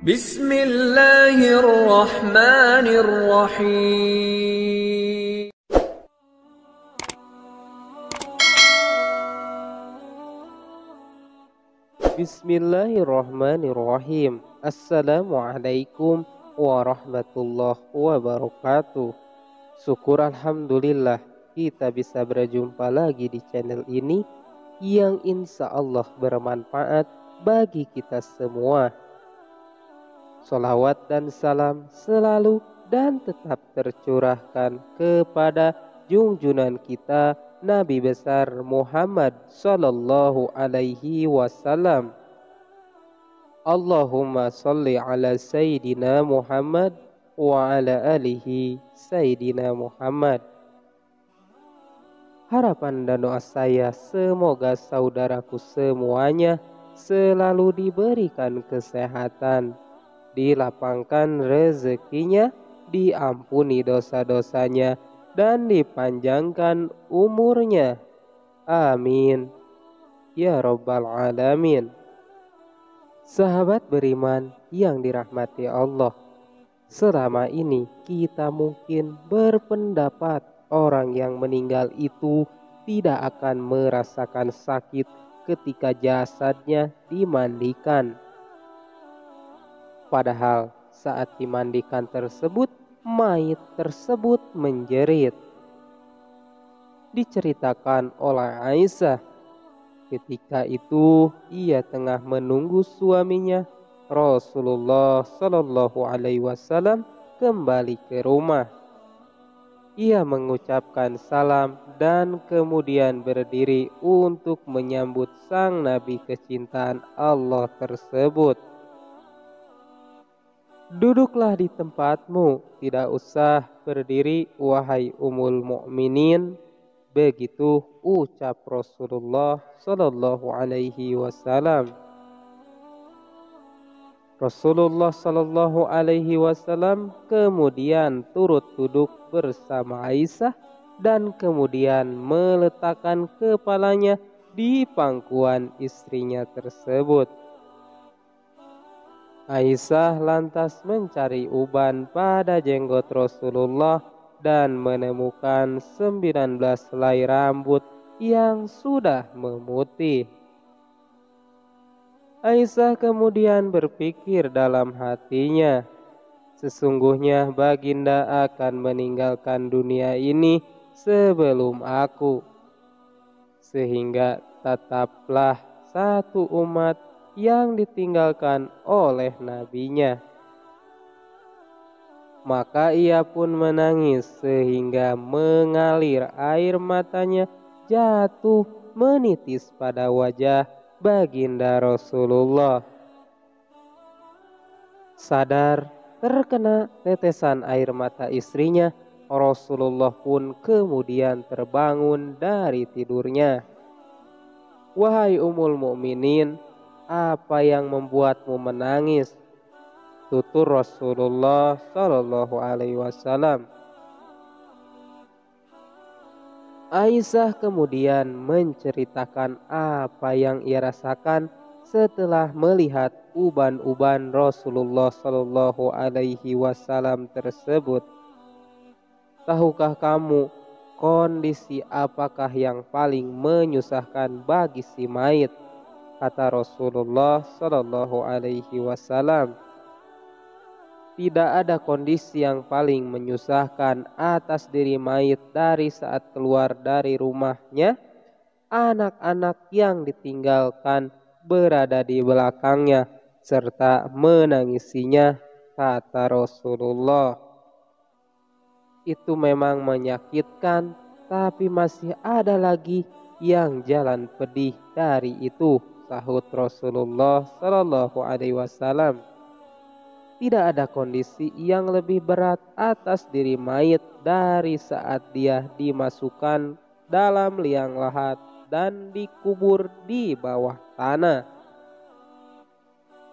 Bismillahirrahmanirrahim. Bismillahirrahmanirrahim. Assalamualaikum warahmatullahi wabarakatuh. Syukur alhamdulillah kita bisa berjumpa lagi di channel ini yang insya Allah bermanfaat bagi kita semua. Salawat dan salam selalu dan tetap tercurahkan kepada junjungan kita Nabi besar Muhammad sallallahu alaihi wasallam. Allahumma salli ala Sayyidina Muhammad wa ala alihi Sayyidina Muhammad. Harapan dan doa saya semoga saudaraku semuanya selalu diberikan kesehatan, dilapangkan rezekinya, diampuni dosa-dosanya, dan dipanjangkan umurnya. Amin ya rabbal alamin. Sahabat beriman yang dirahmati Allah, selama ini kita mungkin berpendapat orang yang meninggal itu tidak akan merasakan sakit ketika jasadnya dimandikan. Padahal saat dimandikan tersebut, mayit tersebut menjerit. Diceritakan oleh Aisyah, ketika itu ia tengah menunggu suaminya Rasulullah Shallallahu Alaihi Wasallam kembali ke rumah. Ia mengucapkan salam dan kemudian berdiri untuk menyambut sang Nabi kecintaan Allah tersebut. Duduklah di tempatmu, tidak usah berdiri wahai Ummul Mukminin. Begitu ucap Rasulullah Sallallahu Alaihi Wasallam. Rasulullah Sallallahu Alaihi Wasallam kemudian turut duduk bersama Aisyah dan kemudian meletakkan kepalanya di pangkuan istrinya tersebut. Aisyah lantas mencari uban pada jenggot Rasulullah dan menemukan 19 helai rambut yang sudah memutih. Aisyah kemudian berpikir dalam hatinya, sesungguhnya baginda akan meninggalkan dunia ini sebelum aku, sehingga tetaplah satu umat yang ditinggalkan oleh nabinya. Maka ia pun menangis sehingga mengalir air matanya jatuh menitis pada wajah baginda Rasulullah. Sadar terkena tetesan air mata istrinya, Rasulullah pun kemudian terbangun dari tidurnya. Wahai Ummul Mukminin, apa yang membuatmu menangis? Tutur Rasulullah Sallallahu Alaihi Wasallam. Aisyah kemudian menceritakan apa yang ia rasakan setelah melihat uban-uban Rasulullah Sallallahu Alaihi Wasallam tersebut. Tahukah kamu kondisi apakah yang paling menyusahkan bagi si mayit? Kata Rasulullah Sallallahu Alaihi Wasallam, tidak ada kondisi yang paling menyusahkan atas diri mayit dari saat keluar dari rumahnya, anak-anak yang ditinggalkan berada di belakangnya serta menangisinya, kata Rasulullah. Itu memang menyakitkan, tapi masih ada lagi yang jalan pedih dari itu, sahut Rasulullah Sallallahu Alaihi Wasallam. Tidak ada kondisi yang lebih berat atas diri mayit dari saat dia dimasukkan dalam liang lahat dan dikubur di bawah tanah.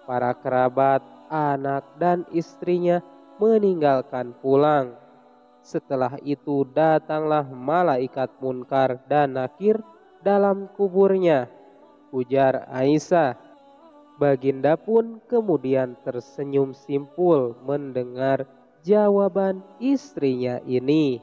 Para kerabat, anak dan istrinya meninggalkan pulang. Setelah itu datanglah malaikat Munkar dan Nakir dalam kuburnya. Ujar Aisyah, Baginda pun kemudian tersenyum simpul mendengar jawaban istrinya ini.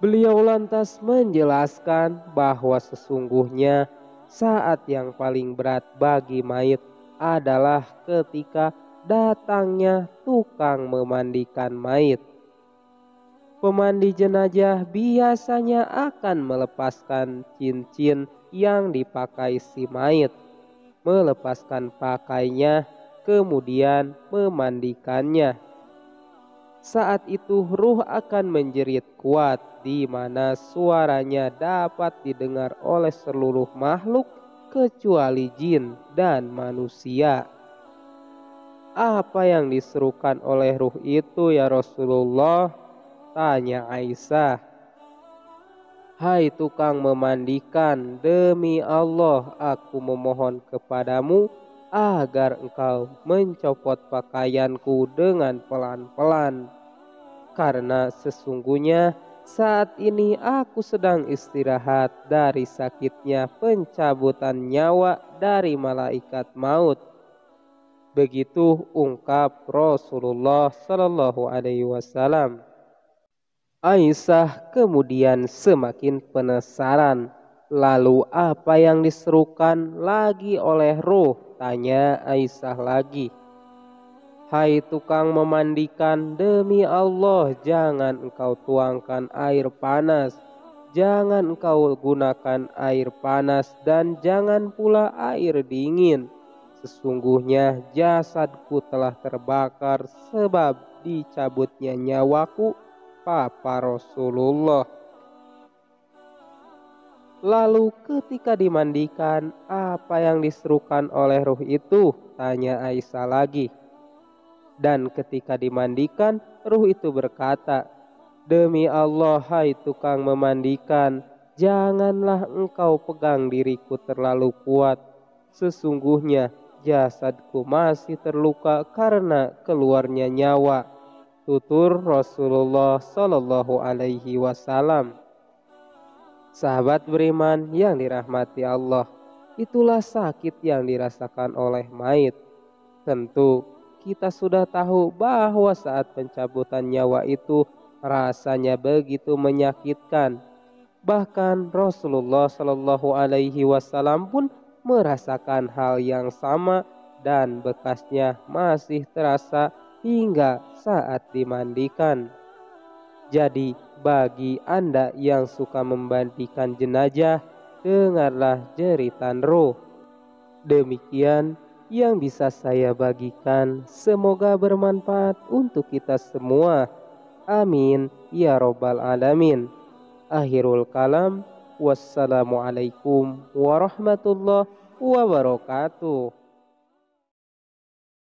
Beliau lantas menjelaskan bahwa sesungguhnya saat yang paling berat bagi mayit adalah ketika datangnya tukang memandikan mayit. Pemandi jenazah biasanya akan melepaskan cincin yang dipakai si mayit, melepaskan pakainya, kemudian memandikannya. Saat itu ruh akan menjerit kuat, di mana suaranya dapat didengar oleh seluruh makhluk kecuali jin dan manusia. Apa yang diserukan oleh ruh itu ya Rasulullah? Tanya Aisyah. Hai tukang memandikan, demi Allah aku memohon kepadamu agar engkau mencopot pakaianku dengan pelan-pelan. Karena sesungguhnya saat ini aku sedang istirahat dari sakitnya pencabutan nyawa dari malaikat maut. Begitu ungkap Rasulullah Shallallahu Alaihi Wasallam. Aisyah kemudian semakin penasaran. Lalu apa yang diserukan lagi oleh ruh? Tanya Aisyah lagi. Hai tukang memandikan, demi Allah jangan engkau tuangkan air panas. Jangan engkau gunakan air panas dan jangan pula air dingin. Sesungguhnya jasadku telah terbakar sebab dicabutnya nyawaku, Papa Rasulullah. Lalu ketika dimandikan, apa yang diserukan oleh ruh itu? Tanya Aisyah lagi. Dan ketika dimandikan, ruh itu berkata, demi Allah hai tukang memandikan, janganlah engkau pegang diriku terlalu kuat. Sesungguhnya jasadku masih terluka karena keluarnya nyawa. Tutur Rasulullah Shallallahu Alaihi Wasallam. Sahabat beriman yang dirahmati Allah, itulah sakit yang dirasakan oleh mayit. Tentu kita sudah tahu bahwa saat pencabutan nyawa itu rasanya begitu menyakitkan. Bahkan Rasulullah Shallallahu Alaihi Wasallam pun merasakan hal yang sama dan bekasnya masih terasa hingga saat dimandikan. Jadi bagi Anda yang suka memandikan jenazah, dengarlah jeritan ruh. Demikian yang bisa saya bagikan, semoga bermanfaat untuk kita semua. Amin ya robbal alamin. Akhirul kalam, wassalamualaikum warahmatullahi wabarakatuh.